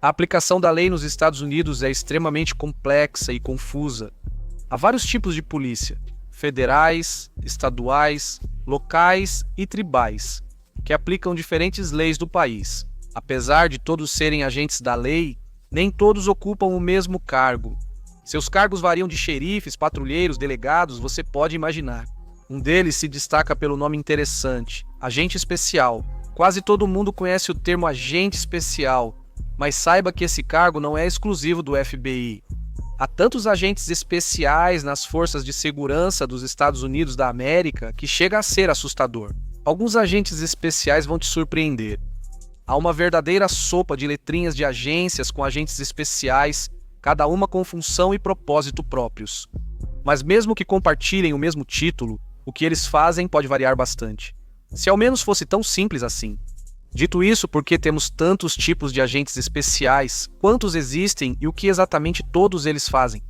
A aplicação da lei nos Estados Unidos é extremamente complexa e confusa. Há vários tipos de polícia: federais, estaduais, locais e tribais, que aplicam diferentes leis do país. Apesar de todos serem agentes da lei, nem todos ocupam o mesmo cargo. Seus cargos variam de xerifes, patrulheiros, delegados, você pode imaginar. Um deles se destaca pelo nome interessante: agente especial. Quase todo mundo conhece o termo agente especial, mas saiba que esse cargo não é exclusivo do FBI. Há tantos agentes especiais nas forças de segurança dos Estados Unidos da América que chega a ser assustador. Alguns agentes especiais vão te surpreender. Há uma verdadeira sopa de letrinhas de agências com agentes especiais, cada uma com função e propósito próprios. Mas mesmo que compartilhem o mesmo título, o que eles fazem pode variar bastante. Se ao menos fosse tão simples assim. Dito isso, por que temos tantos tipos de agentes especiais, quantos existem e o que exatamente todos eles fazem?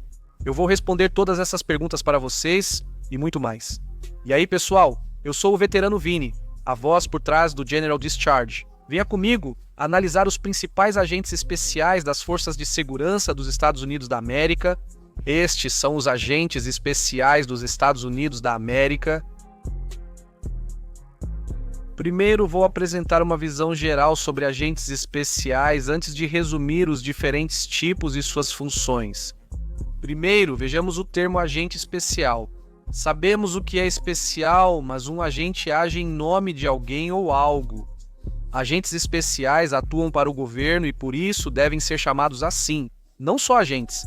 Eu vou responder todas essas perguntas para vocês e muito mais. E aí, pessoal, eu sou o veterano Vini, a voz por trás do General Discharge. Venha comigo analisar os principais agentes especiais das forças de segurança dos Estados Unidos da América. Estes são os agentes especiais dos Estados Unidos da América. Primeiro, vou apresentar uma visão geral sobre agentes especiais antes de resumir os diferentes tipos e suas funções. Primeiro, vejamos o termo agente especial. Sabemos o que é especial, mas um agente age em nome de alguém ou algo. Agentes especiais atuam para o governo e por isso devem ser chamados assim, não só agentes.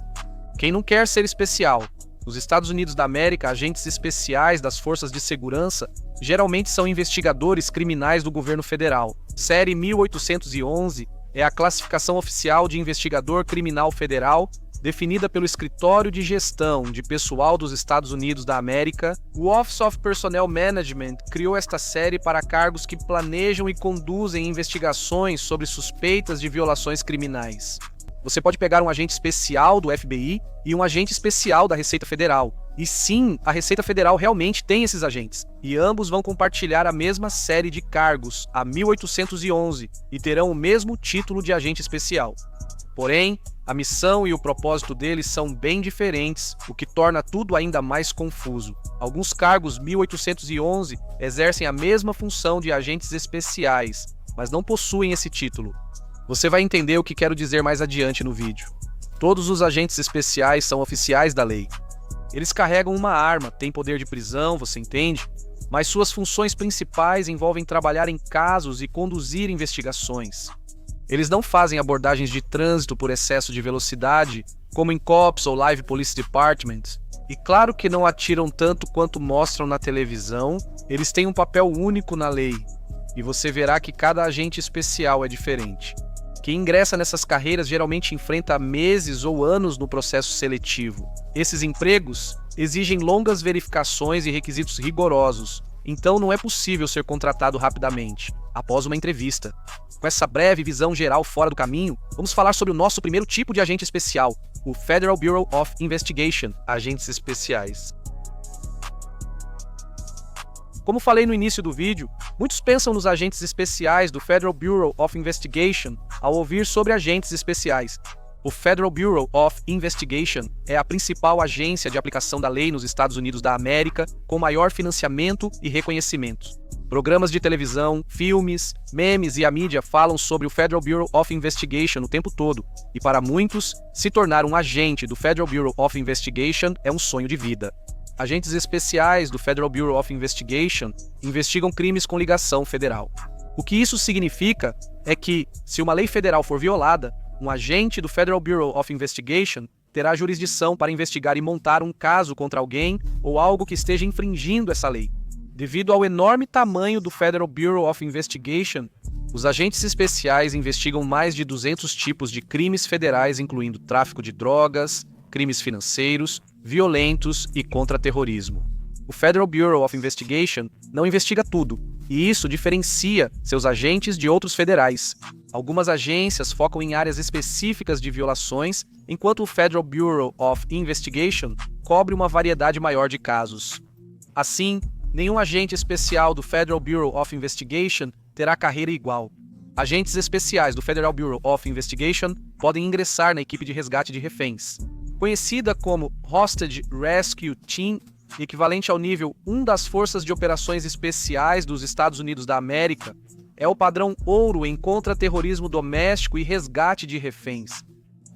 Quem não quer ser especial? Nos Estados Unidos da América, agentes especiais das forças de segurança geralmente são investigadores criminais do governo federal. Série 1811 é a classificação oficial de investigador criminal federal, definida pelo Escritório de Gestão de Pessoal dos Estados Unidos da América. O Office of Personnel Management criou esta série para cargos que planejam e conduzem investigações sobre suspeitas de violações criminais. Você pode pegar um agente especial do FBI e um agente especial da Receita Federal. E sim, a Receita Federal realmente tem esses agentes. E ambos vão compartilhar a mesma série de cargos, a 1811, e terão o mesmo título de agente especial. Porém, a missão e o propósito deles são bem diferentes, o que torna tudo ainda mais confuso. Alguns cargos 1811 exercem a mesma função de agentes especiais, mas não possuem esse título. Você vai entender o que quero dizer mais adiante no vídeo. Todos os agentes especiais são oficiais da lei. Eles carregam uma arma, têm poder de prisão, você entende? Mas suas funções principais envolvem trabalhar em casos e conduzir investigações. Eles não fazem abordagens de trânsito por excesso de velocidade, como em Cops ou Live Police Department. E claro que não atiram tanto quanto mostram na televisão, eles têm um papel único na lei. E você verá que cada agente especial é diferente. Quem ingressa nessas carreiras geralmente enfrenta meses ou anos no processo seletivo. Esses empregos exigem longas verificações e requisitos rigorosos, então não é possível ser contratado rapidamente, após uma entrevista. Com essa breve visão geral fora do caminho, vamos falar sobre o nosso primeiro tipo de agente especial, o Federal Bureau of Investigation, agentes especiais. Como falei no início do vídeo, muitos pensam nos agentes especiais do Federal Bureau of Investigation ao ouvir sobre agentes especiais. O Federal Bureau of Investigation é a principal agência de aplicação da lei nos Estados Unidos da América, com maior financiamento e reconhecimento. Programas de televisão, filmes, memes e a mídia falam sobre o Federal Bureau of Investigation o tempo todo, e para muitos, se tornar um agente do Federal Bureau of Investigation é um sonho de vida. Agentes especiais do Federal Bureau of Investigation investigam crimes com ligação federal. O que isso significa é que, se uma lei federal for violada, um agente do Federal Bureau of Investigation terá jurisdição para investigar e montar um caso contra alguém ou algo que esteja infringindo essa lei. Devido ao enorme tamanho do Federal Bureau of Investigation, os agentes especiais investigam mais de 200 tipos de crimes federais, incluindo tráfico de drogas, crimes financeiros, violentos e contra-terrorismo. O Federal Bureau of Investigation não investiga tudo, e isso diferencia seus agentes de outros federais. Algumas agências focam em áreas específicas de violações, enquanto o Federal Bureau of Investigation cobre uma variedade maior de casos. Assim, nenhum agente especial do Federal Bureau of Investigation terá carreira igual. Agentes especiais do Federal Bureau of Investigation podem ingressar na equipe de resgate de reféns. Conhecida como Hostage Rescue Team, equivalente ao nível 1 das Forças de Operações Especiais dos Estados Unidos da América, é o padrão ouro em contra-terrorismo doméstico e resgate de reféns.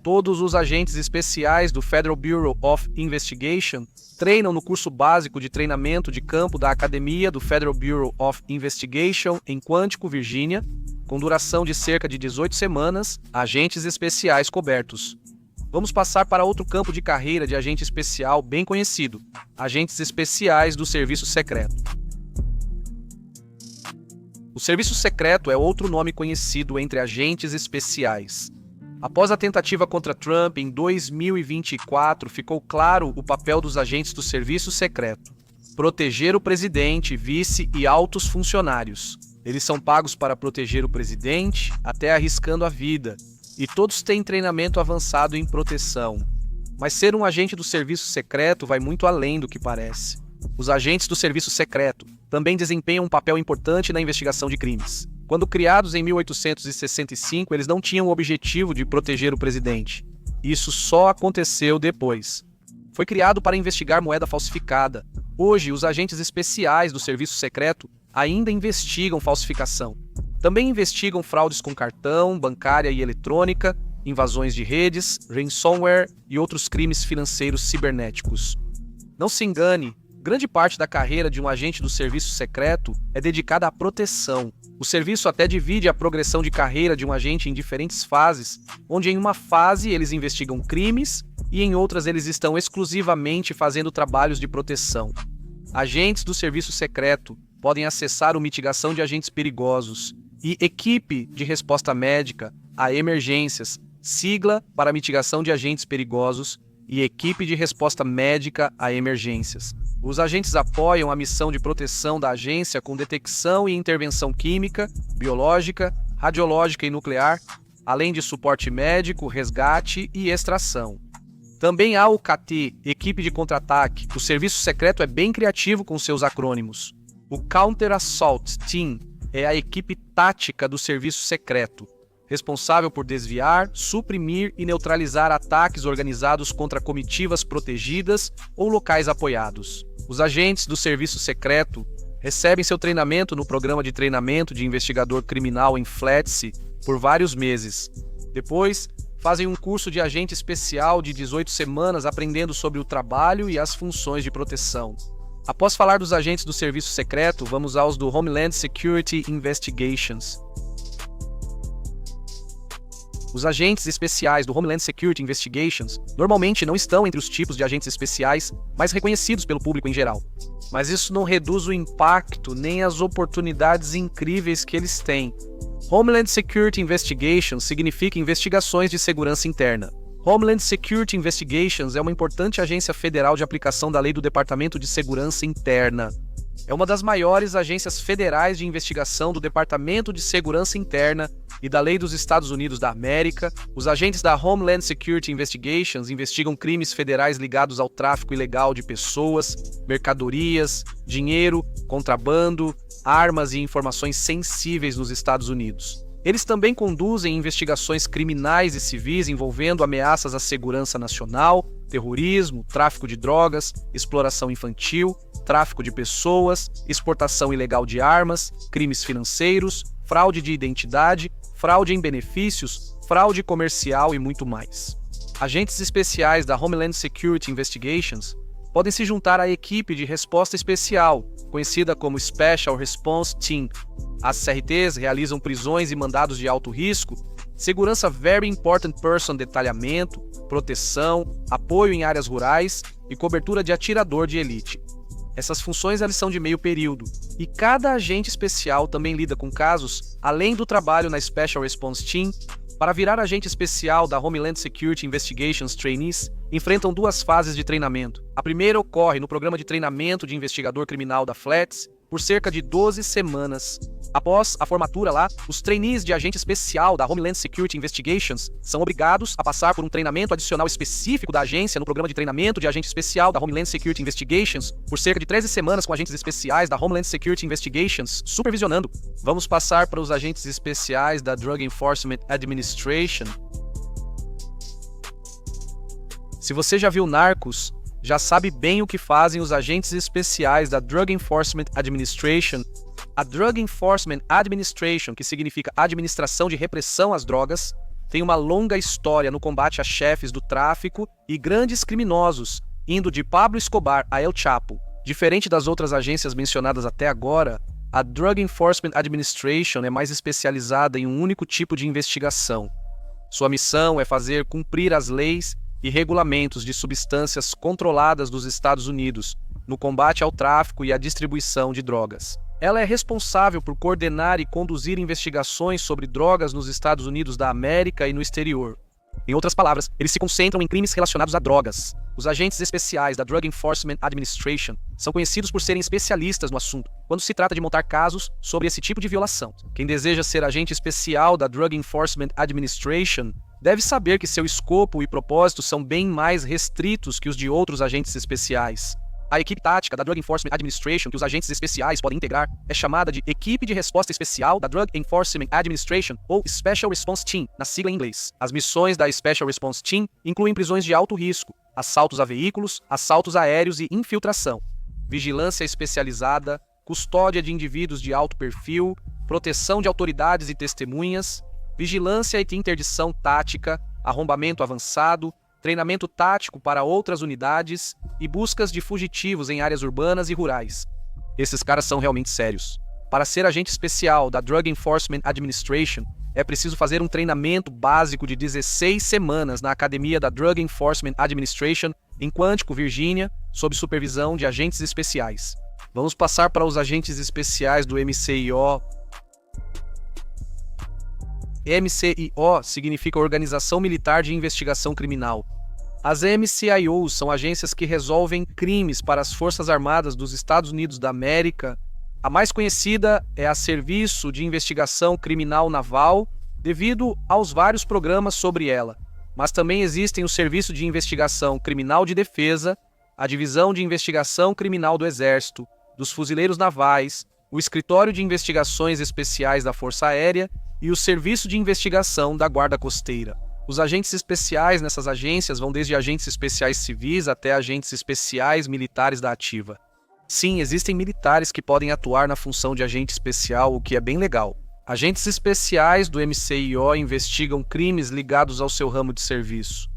Todos os agentes especiais do Federal Bureau of Investigation treinam no curso básico de treinamento de campo da Academia do Federal Bureau of Investigation em Quantico, Virgínia, com duração de cerca de 18 semanas, agentes especiais cobertos. Vamos passar para outro campo de carreira de agente especial bem conhecido, agentes especiais do Serviço Secreto. O Serviço Secreto é outro nome conhecido entre agentes especiais. Após a tentativa contra Trump em 2024, ficou claro o papel dos agentes do Serviço Secreto: proteger o presidente, vice e altos funcionários. Eles são pagos para proteger o presidente, até arriscando a vida, e todos têm treinamento avançado em proteção. Mas ser um agente do Serviço Secreto vai muito além do que parece. Os agentes do Serviço Secreto também desempenham um papel importante na investigação de crimes. Quando criados em 1865, eles não tinham o objetivo de proteger o presidente. Isso só aconteceu depois. Foi criado para investigar moeda falsificada. Hoje, os agentes especiais do Serviço Secreto ainda investigam falsificação. Também investigam fraudes com cartão, bancária e eletrônica, invasões de redes, ransomware e outros crimes financeiros cibernéticos. Não se engane, grande parte da carreira de um agente do Serviço Secreto é dedicada à proteção. O serviço até divide a progressão de carreira de um agente em diferentes fases, onde em uma fase eles investigam crimes e em outras eles estão exclusivamente fazendo trabalhos de proteção. Agentes do Serviço Secreto podem acessar o Mitigação de Agentes Perigosos e Equipe de Resposta Médica a Emergências, sigla para Mitigação de Agentes Perigosos e Equipe de Resposta Médica a Emergências. Os agentes apoiam a missão de proteção da agência com detecção e intervenção química, biológica, radiológica e nuclear, além de suporte médico, resgate e extração. Também há o CAT, Equipe de Contra-Ataque. O Serviço Secreto é bem criativo com seus acrônimos. O Counter Assault Team é a equipe tática do Serviço Secreto, responsável por desviar, suprimir e neutralizar ataques organizados contra comitivas protegidas ou locais apoiados. Os agentes do Serviço Secreto recebem seu treinamento no Programa de Treinamento de Investigador Criminal em FLETC por vários meses. Depois, fazem um curso de agente especial de 18 semanas aprendendo sobre o trabalho e as funções de proteção. Após falar dos agentes do Serviço Secreto, vamos aos do Homeland Security Investigations. Os agentes especiais do Homeland Security Investigations normalmente não estão entre os tipos de agentes especiais mais reconhecidos pelo público em geral. Mas isso não reduz o impacto nem as oportunidades incríveis que eles têm. Homeland Security Investigations significa investigações de segurança interna. Homeland Security Investigations é uma importante agência federal de aplicação da lei do Departamento de Segurança Interna. É uma das maiores agências federais de investigação do Departamento de Segurança Interna e da Lei dos Estados Unidos da América. Os agentes da Homeland Security Investigations investigam crimes federais ligados ao tráfico ilegal de pessoas, mercadorias, dinheiro, contrabando, armas e informações sensíveis nos Estados Unidos. Eles também conduzem investigações criminais e civis envolvendo ameaças à segurança nacional, terrorismo, tráfico de drogas, exploração infantil, tráfico de pessoas, exportação ilegal de armas, crimes financeiros, fraude de identidade, fraude em benefícios, fraude comercial e muito mais. Agentes especiais da Homeland Security Investigations podem se juntar à equipe de resposta especial, conhecida como Special Response Team. As CRTs realizam prisões e mandados de alto risco, segurança Very Important Person detalhamento, proteção, apoio em áreas rurais e cobertura de atirador de elite. Essas funções elas são de meio período, e cada agente especial também lida com casos além do trabalho na Special Response Team. Para virar agente especial da Homeland Security Investigations Trainees, enfrentam duas fases de treinamento. A primeira ocorre no Programa de Treinamento de Investigador Criminal da FLETC, por cerca de 12 semanas. Após a formatura lá, os trainees de agente especial da Homeland Security Investigations são obrigados a passar por um treinamento adicional específico da agência no programa de treinamento de agente especial da Homeland Security Investigations por cerca de 13 semanas com agentes especiais da Homeland Security Investigations supervisionando. Vamos passar para os agentes especiais da Drug Enforcement Administration. Se você já viu Narcos, já sabe bem o que fazem os agentes especiais da Drug Enforcement Administration. A Drug Enforcement Administration, que significa Administração de Repressão às Drogas, tem uma longa história no combate a chefes do tráfico e grandes criminosos, indo de Pablo Escobar a El Chapo. Diferente das outras agências mencionadas até agora, a Drug Enforcement Administration é mais especializada em um único tipo de investigação. Sua missão é fazer cumprir as leis e regulamentos de substâncias controladas dos Estados Unidos no combate ao tráfico e à distribuição de drogas. Ela é responsável por coordenar e conduzir investigações sobre drogas nos Estados Unidos da América e no exterior. Em outras palavras, eles se concentram em crimes relacionados a drogas. Os agentes especiais da Drug Enforcement Administration são conhecidos por serem especialistas no assunto, quando se trata de montar casos sobre esse tipo de violação. Quem deseja ser agente especial da Drug Enforcement Administration deve saber que seu escopo e propósito são bem mais restritos que os de outros agentes especiais. A equipe tática da Drug Enforcement Administration que os agentes especiais podem integrar é chamada de Equipe de Resposta Especial da Drug Enforcement Administration, ou Special Response Team, na sigla em inglês. As missões da Special Response Team incluem prisões de alto risco, assaltos a veículos, assaltos aéreos e infiltração, vigilância especializada, custódia de indivíduos de alto perfil, proteção de autoridades e testemunhas, vigilância e interdição tática, arrombamento avançado, treinamento tático para outras unidades e buscas de fugitivos em áreas urbanas e rurais. Esses caras são realmente sérios. Para ser agente especial da Drug Enforcement Administration, é preciso fazer um treinamento básico de 16 semanas na academia da Drug Enforcement Administration em Quantico, Virgínia, sob supervisão de agentes especiais. Vamos passar para os agentes especiais do MCIO. MCIO significa Organização Militar de Investigação Criminal. As MCIOs são agências que resolvem crimes para as Forças Armadas dos Estados Unidos da América. A mais conhecida é a Serviço de Investigação Criminal Naval, devido aos vários programas sobre ela. Mas também existem o Serviço de Investigação Criminal de Defesa, a Divisão de Investigação Criminal do Exército, dos Fuzileiros Navais, o Escritório de Investigações Especiais da Força Aérea e o Serviço de Investigação da Guarda Costeira. Os agentes especiais nessas agências vão desde agentes especiais civis até agentes especiais militares da ativa. Sim, existem militares que podem atuar na função de agente especial, o que é bem legal. Agentes especiais do MCIO investigam crimes ligados ao seu ramo de serviço.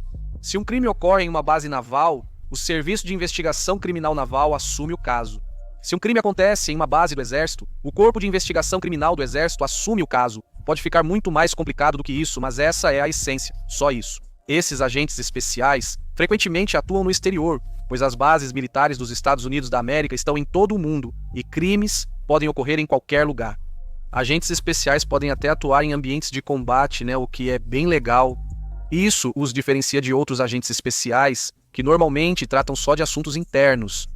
Se um crime ocorre em uma base naval, o Serviço de Investigação Criminal Naval assume o caso. Se um crime acontece em uma base do Exército, o Corpo de Investigação Criminal do Exército assume o caso. Pode ficar muito mais complicado do que isso, mas essa é a essência, só isso. Esses agentes especiais frequentemente atuam no exterior, pois as bases militares dos Estados Unidos da América estão em todo o mundo e crimes podem ocorrer em qualquer lugar. Agentes especiais podem até atuar em ambientes de combate, o que é bem legal. Isso os diferencia de outros agentes especiais, que normalmente tratam só de assuntos internos.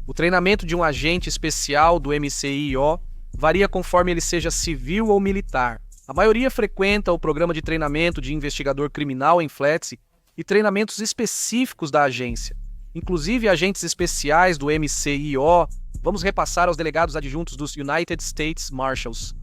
O treinamento de um agente especial do MCIO varia conforme ele seja civil ou militar. A maioria frequenta o programa de treinamento de investigador criminal em FLETC e treinamentos específicos da agência. Inclusive agentes especiais do MCIO, vamos repassar aos delegados adjuntos dos United States Marshals.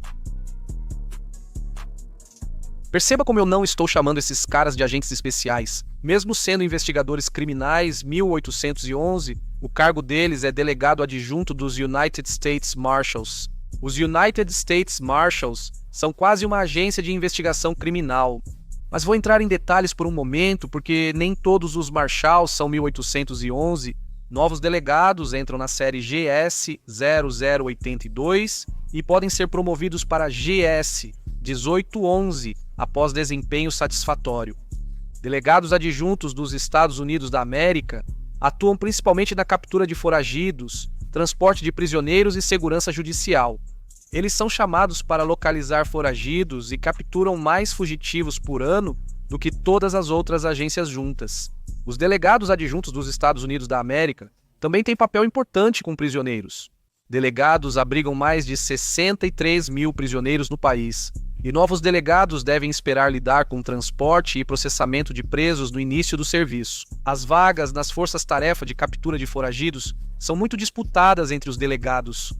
Perceba como eu não estou chamando esses caras de agentes especiais. Mesmo sendo investigadores criminais 1811, o cargo deles é delegado adjunto dos United States Marshals. Os United States Marshals são quase uma agência de investigação criminal. Mas vou entrar em detalhes por um momento, porque nem todos os Marshals são 1811. Novos delegados entram na série GS 0082 e podem ser promovidos para GS 1811 após desempenho satisfatório. Delegados adjuntos dos Estados Unidos da América atuam principalmente na captura de foragidos, transporte de prisioneiros e segurança judicial. Eles são chamados para localizar foragidos e capturam mais fugitivos por ano do que todas as outras agências juntas. Os delegados adjuntos dos Estados Unidos da América também têm papel importante com prisioneiros. Delegados abrigam mais de 63 mil prisioneiros no país, e novos delegados devem esperar lidar com transporte e processamento de presos no início do serviço. As vagas nas forças-tarefa de captura de foragidos são muito disputadas entre os delegados.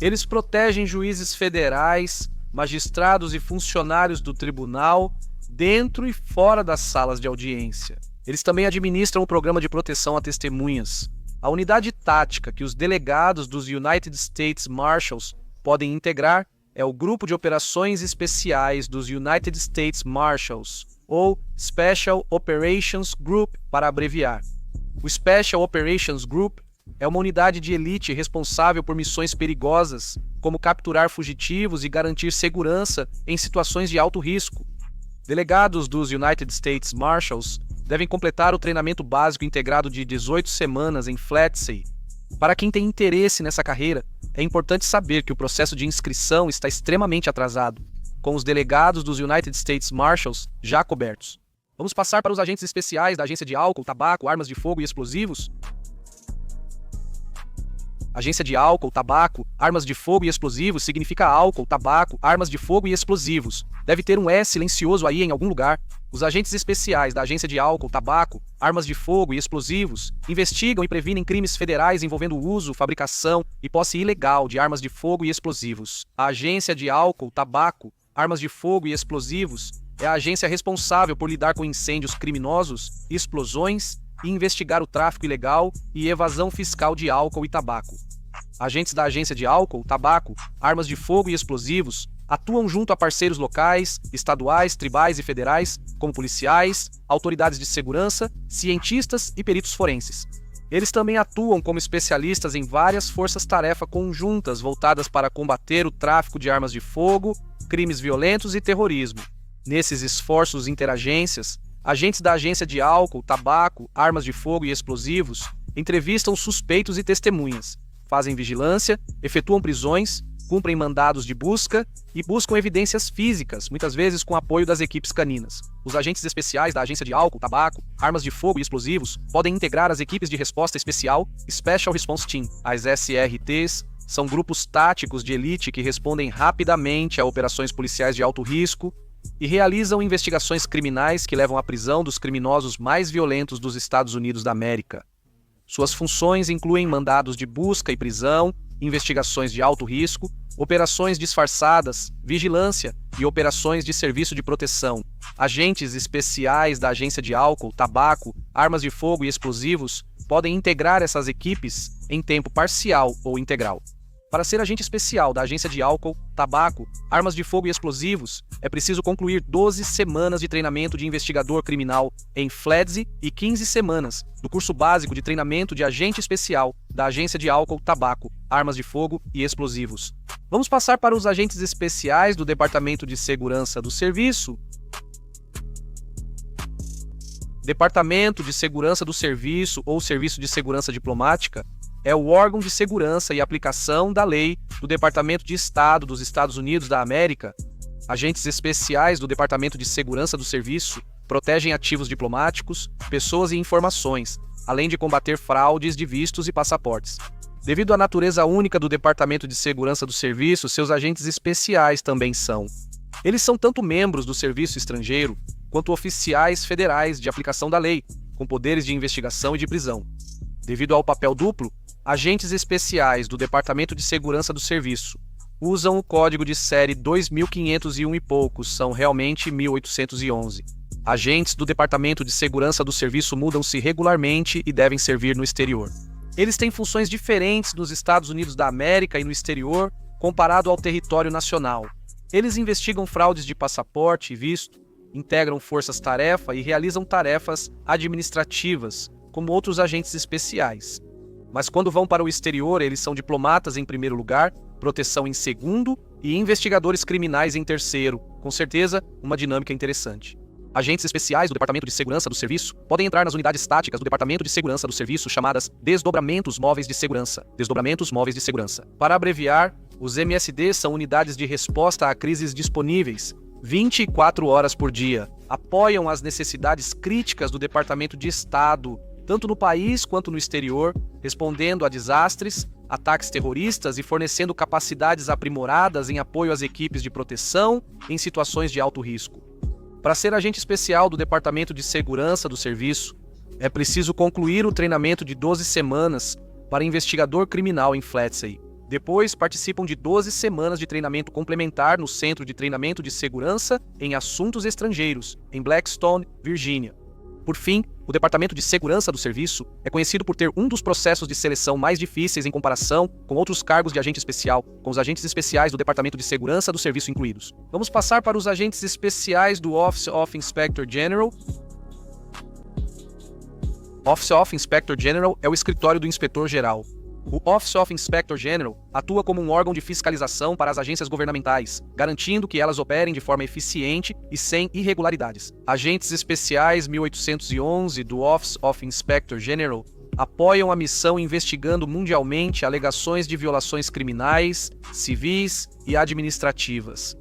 Eles protegem juízes federais, magistrados e funcionários do tribunal, dentro e fora das salas de audiência. Eles também administram o programa de proteção a testemunhas. A unidade tática que os delegados dos United States Marshals podem integrar é o Grupo de Operações Especiais dos United States Marshals, ou Special Operations Group, para abreviar. O Special Operations Group é uma unidade de elite responsável por missões perigosas, como capturar fugitivos e garantir segurança em situações de alto risco. Delegados dos United States Marshals devem completar o treinamento básico integrado de 18 semanas em FLETC. Para quem tem interesse nessa carreira, é importante saber que o processo de inscrição está extremamente atrasado, com os delegados dos United States Marshals já cobertos. Vamos passar para os agentes especiais da Agência de Álcool, Tabaco, Armas de Fogo e Explosivos. Agência de Álcool, Tabaco, Armas de Fogo e Explosivos significa álcool, tabaco, armas de fogo e explosivos. Deve ter um S silencioso aí em algum lugar. Os agentes especiais da Agência de Álcool, Tabaco, Armas de Fogo e Explosivos investigam e previnem crimes federais envolvendo o uso, fabricação e posse ilegal de armas de fogo e explosivos. A Agência de Álcool, Tabaco, Armas de Fogo e Explosivos é a agência responsável por lidar com incêndios criminosos, explosões e investigar o tráfico ilegal e evasão fiscal de álcool e tabaco. Agentes da Agência de Álcool, Tabaco, Armas de Fogo e Explosivos atuam junto a parceiros locais, estaduais, tribais e federais, como policiais, autoridades de segurança, cientistas e peritos forenses. Eles também atuam como especialistas em várias forças-tarefa conjuntas voltadas para combater o tráfico de armas de fogo, crimes violentos e terrorismo. Nesses esforços interagências, agentes da Agência de Álcool, Tabaco, Armas de Fogo e Explosivos entrevistam suspeitos e testemunhas, fazem vigilância, efetuam prisões, cumprem mandados de busca e buscam evidências físicas, muitas vezes com apoio das equipes caninas. Os agentes especiais da Agência de Álcool, Tabaco, Armas de Fogo e Explosivos podem integrar as equipes de resposta especial Special Response Team. As SRTs são grupos táticos de elite que respondem rapidamente a operações policiais de alto risco e realizam investigações criminais que levam à prisão dos criminosos mais violentos dos Estados Unidos da América. Suas funções incluem mandados de busca e prisão, investigações de alto risco, operações disfarçadas, vigilância e operações de serviço de proteção. Agentes especiais da Agência de Álcool, Tabaco, Armas de Fogo e Explosivos podem integrar essas equipes em tempo parcial ou integral. Para ser agente especial da Agência de Álcool, Tabaco, Armas de Fogo e Explosivos, é preciso concluir 12 semanas de treinamento de investigador criminal em FLETC e 15 semanas do curso básico de treinamento de agente especial da Agência de Álcool, Tabaco, Armas de Fogo e Explosivos. Vamos passar para os agentes especiais do Departamento de Segurança do Serviço. Departamento de Segurança do Serviço ou Serviço de Segurança Diplomática é o órgão de segurança e aplicação da lei do Departamento de Estado dos Estados Unidos da América. Agentes especiais do Departamento de Segurança do Serviço protegem ativos diplomáticos, pessoas e informações, além de combater fraudes de vistos e passaportes. Devido à natureza única do Departamento de Segurança do Serviço, seus agentes especiais também são. Eles são tanto membros do serviço estrangeiro, quanto oficiais federais de aplicação da lei, com poderes de investigação e de prisão. Devido ao papel duplo, agentes especiais do Departamento de Segurança do Serviço usam o código de série 2501 e poucos, são realmente 1811. Agentes do Departamento de Segurança do Serviço mudam-se regularmente e devem servir no exterior. Eles têm funções diferentes nos Estados Unidos da América e no exterior, comparado ao território nacional. Eles investigam fraudes de passaporte e visto, integram forças-tarefa e realizam tarefas administrativas, como outros agentes especiais. Mas quando vão para o exterior, eles são diplomatas em primeiro lugar, proteção em segundo e investigadores criminais em terceiro. Com certeza, uma dinâmica interessante. Agentes especiais do Departamento de Segurança do Serviço podem entrar nas unidades táticas do Departamento de Segurança do Serviço chamadas Desdobramentos Móveis de Segurança. Desdobramentos Móveis de Segurança. Para abreviar, os MSD são unidades de resposta a crises disponíveis 24 horas por dia. Apoiam as necessidades críticas do Departamento de Estado, tanto no país quanto no exterior, respondendo a desastres, ataques terroristas e fornecendo capacidades aprimoradas em apoio às equipes de proteção em situações de alto risco. Para ser agente especial do Departamento de Segurança do Serviço, é preciso concluir o treinamento de 12 semanas para investigador criminal em Flatsey. Depois, participam de 12 semanas de treinamento complementar no Centro de Treinamento de Segurança em Assuntos Estrangeiros, em Blackstone, Virgínia. Por fim, o Departamento de Segurança do Serviço é conhecido por ter um dos processos de seleção mais difíceis em comparação com outros cargos de agente especial, com os agentes especiais do Departamento de Segurança do Serviço incluídos. Vamos passar para os agentes especiais do Office of Inspector General. Office of Inspector General é o escritório do Inspetor-Geral. O Office of Inspector General atua como um órgão de fiscalização para as agências governamentais, garantindo que elas operem de forma eficiente e sem irregularidades. Agentes especiais 1811 do Office of Inspector General apoiam a missão investigando mundialmente alegações de violações criminais, civis e administrativas.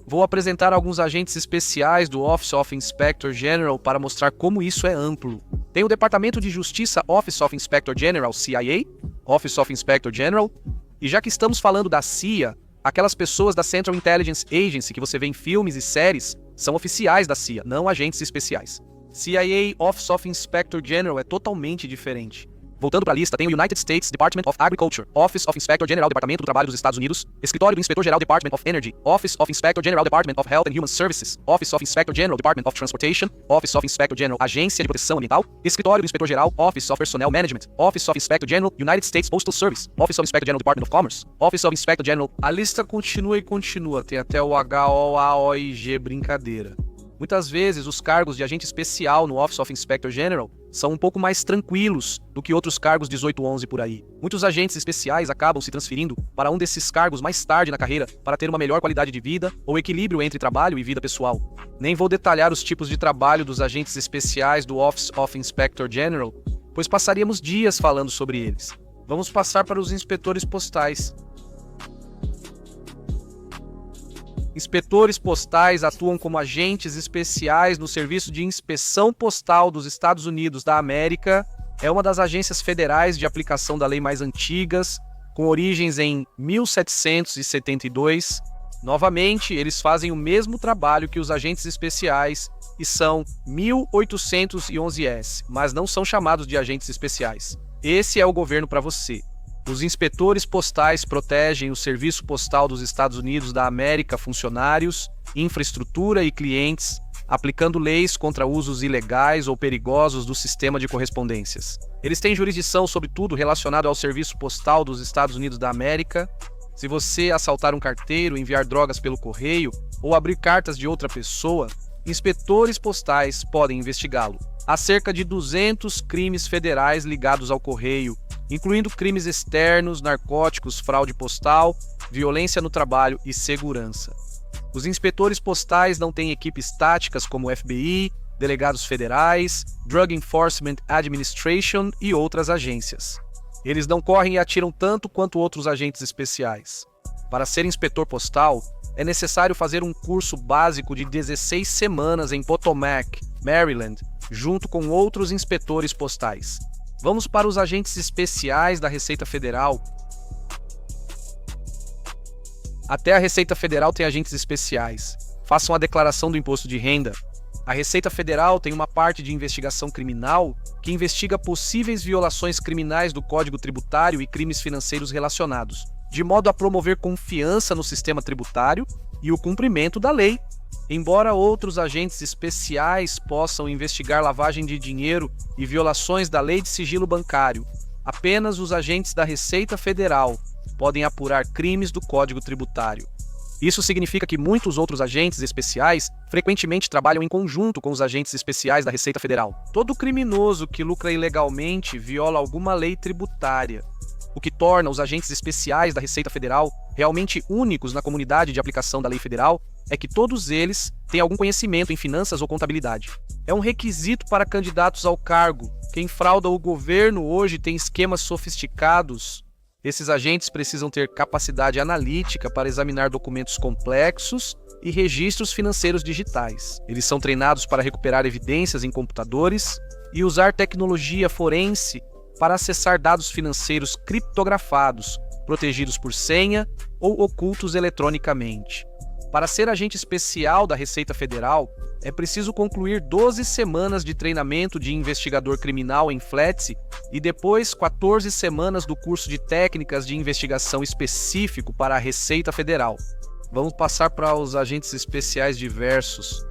Vou apresentar alguns agentes especiais do Office of Inspector General para mostrar como isso é amplo. Tem o Departamento de Justiça Office of Inspector General, CIA, Office of Inspector General, e já que estamos falando da CIA, aquelas pessoas da Central Intelligence Agency que você vê em filmes e séries são oficiais da CIA, não agentes especiais. CIA Office of Inspector General é totalmente diferente. Voltando para a lista, tem o United States Department of Agriculture, Office of Inspector General, Departamento do Trabalho dos Estados Unidos, Escritório do Inspetor-Geral, Department of Energy, Office of Inspector General, Department of Health and Human Services, Office of Inspector General, Department of Transportation, Office of Inspector General, Agência de Proteção Ambiental, Escritório do Inspetor-Geral, Office of Personnel Management, Office of Inspector General, United States Postal Service, Office of Inspector General, Department of Commerce, Office of Inspector General. A lista continua e continua, tem até o HOAOIG, brincadeira. Muitas vezes, os cargos de agente especial no Office of Inspector General são um pouco mais tranquilos do que outros cargos 1811 por aí. Muitos agentes especiais acabam se transferindo para um desses cargos mais tarde na carreira para ter uma melhor qualidade de vida ou equilíbrio entre trabalho e vida pessoal. Nem vou detalhar os tipos de trabalho dos agentes especiais do Office of Inspector General, pois passaríamos dias falando sobre eles. Vamos passar para os inspetores postais. Inspetores postais atuam como agentes especiais no Serviço de Inspeção Postal dos Estados Unidos da América. É uma das agências federais de aplicação da lei mais antigas, com origens em 1772. Novamente, eles fazem o mesmo trabalho que os agentes especiais e são 1811S, mas não são chamados de agentes especiais. Esse é o governo para você. Os inspetores postais protegem o Serviço Postal dos Estados Unidos da América, funcionários, infraestrutura e clientes, aplicando leis contra usos ilegais ou perigosos do sistema de correspondências. Eles têm jurisdição sobre tudo relacionado ao Serviço Postal dos Estados Unidos da América. Se você assaltar um carteiro, enviar drogas pelo correio ou abrir cartas de outra pessoa, inspetores postais podem investigá-lo. Há cerca de 200 crimes federais ligados ao correio, incluindo crimes externos, narcóticos, fraude postal, violência no trabalho e segurança. Os inspetores postais não têm equipes táticas como o FBI, delegados federais, Drug Enforcement Administration e outras agências. Eles não correm e atiram tanto quanto outros agentes especiais. Para ser inspetor postal, é necessário fazer um curso básico de 16 semanas em Potomac, Maryland, junto com outros inspetores postais. Vamos para os agentes especiais da Receita Federal. Até a Receita Federal tem agentes especiais. Façam a declaração do imposto de renda. A Receita Federal tem uma parte de investigação criminal que investiga possíveis violações criminais do Código Tributário e crimes financeiros relacionados, de modo a promover confiança no sistema tributário e o cumprimento da lei. Embora outros agentes especiais possam investigar lavagem de dinheiro e violações da lei de sigilo bancário, apenas os agentes da Receita Federal podem apurar crimes do Código Tributário. Isso significa que muitos outros agentes especiais frequentemente trabalham em conjunto com os agentes especiais da Receita Federal. Todo criminoso que lucra ilegalmente viola alguma lei tributária, o que torna os agentes especiais da Receita Federal realmente únicos na comunidade de aplicação da lei federal é que todos eles têm algum conhecimento em finanças ou contabilidade. É um requisito para candidatos ao cargo. Quem frauda o governo hoje tem esquemas sofisticados. Esses agentes precisam ter capacidade analítica para examinar documentos complexos e registros financeiros digitais. Eles são treinados para recuperar evidências em computadores e usar tecnologia forense para acessar dados financeiros criptografados, protegidos por senha ou ocultos eletronicamente. Para ser agente especial da Receita Federal, é preciso concluir 12 semanas de treinamento de investigador criminal em Fletsi e depois 14 semanas do curso de técnicas de investigação específico para a Receita Federal. Vamos passar para os agentes especiais diversos.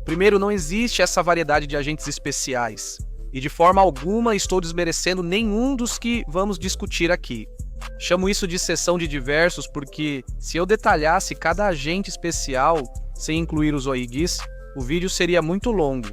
Primeiro, não existe essa variedade de agentes especiais, e de forma alguma estou desmerecendo nenhum dos que vamos discutir aqui. Chamo isso de seção de diversos porque, se eu detalhasse cada agente especial, sem incluir os OIGs, o vídeo seria muito longo.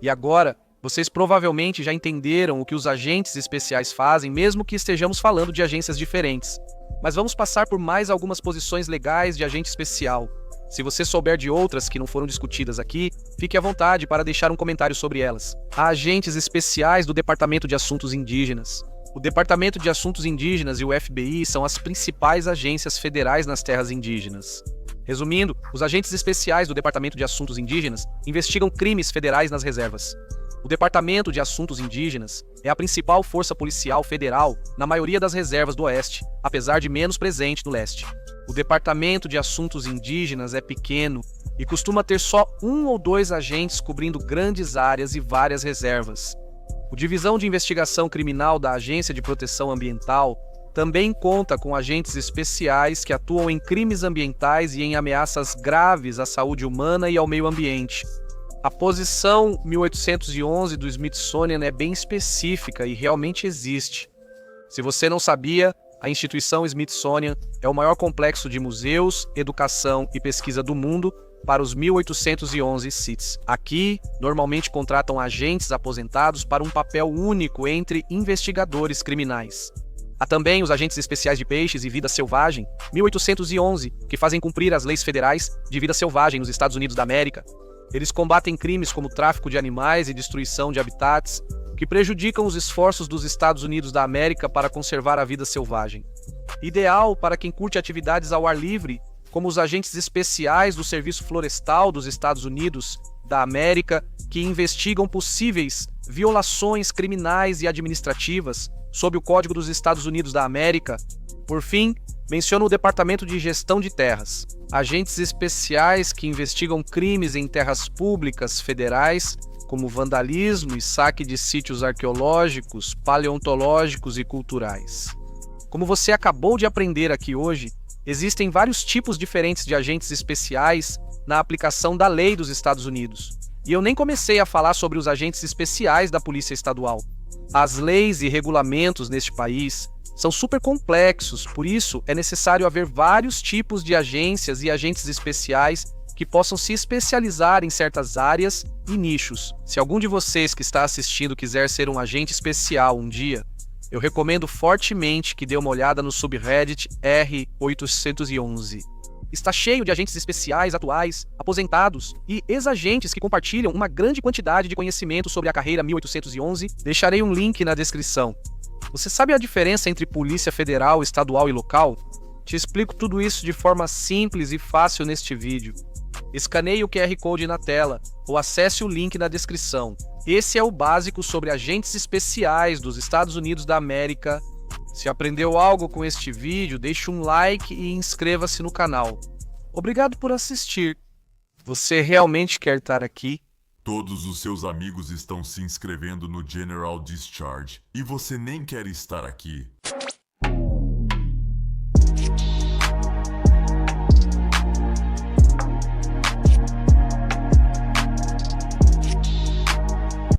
E agora, vocês provavelmente já entenderam o que os agentes especiais fazem, mesmo que estejamos falando de agências diferentes. Mas vamos passar por mais algumas posições legais de agente especial. Se você souber de outras que não foram discutidas aqui, fique à vontade para deixar um comentário sobre elas. Há agentes especiais do Departamento de Assuntos Indígenas. O Departamento de Assuntos Indígenas e o FBI são as principais agências federais nas terras indígenas. Resumindo, os agentes especiais do Departamento de Assuntos Indígenas investigam crimes federais nas reservas. O Departamento de Assuntos Indígenas é a principal força policial federal na maioria das reservas do Oeste, apesar de menos presente no Leste. O Departamento de Assuntos Indígenas é pequeno e costuma ter só 1 ou 2 agentes cobrindo grandes áreas e várias reservas. O Divisão de Investigação Criminal da Agência de Proteção Ambiental também conta com agentes especiais que atuam em crimes ambientais e em ameaças graves à saúde humana e ao meio ambiente. A posição 1811 do Smithsonian é bem específica e realmente existe. Se você não sabia, a instituição Smithsonian é o maior complexo de museus, educação e pesquisa do mundo para os 1811 SITs. Aqui, normalmente contratam agentes aposentados para um papel único entre investigadores criminais. Há também os agentes especiais de peixes e vida selvagem, 1811, que fazem cumprir as leis federais de vida selvagem nos Estados Unidos da América. Eles combatem crimes como tráfico de animais e destruição de habitats, que prejudicam os esforços dos Estados Unidos da América para conservar a vida selvagem. Ideal para quem curte atividades ao ar livre, como os agentes especiais do Serviço Florestal dos Estados Unidos da América, que investigam possíveis violações criminais e administrativas sob o Código dos Estados Unidos da América. Por fim, menciono o Departamento de Gestão de Terras, agentes especiais que investigam crimes em terras públicas federais, como vandalismo e saque de sítios arqueológicos, paleontológicos e culturais. Como você acabou de aprender aqui hoje, existem vários tipos diferentes de agentes especiais na aplicação da lei dos Estados Unidos. E eu nem comecei a falar sobre os agentes especiais da Polícia Estadual. As leis e regulamentos neste país são super complexos, por isso é necessário haver vários tipos de agências e agentes especiais que possam se especializar em certas áreas e nichos. Se algum de vocês que está assistindo quiser ser um agente especial um dia, eu recomendo fortemente que dê uma olhada no subreddit R811. Está cheio de agentes especiais atuais, aposentados e ex-agentes que compartilham uma grande quantidade de conhecimento sobre a carreira 1811. Deixarei um link na descrição. Você sabe a diferença entre polícia federal, estadual e local? Te explico tudo isso de forma simples e fácil neste vídeo. Escaneie o QR Code na tela ou acesse o link na descrição. Esse é o básico sobre agentes especiais dos Estados Unidos da América. Se aprendeu algo com este vídeo, deixe um like e inscreva-se no canal. Obrigado por assistir. Você realmente quer estar aqui? Todos os seus amigos estão se inscrevendo no General Discharge e você nem quer estar aqui.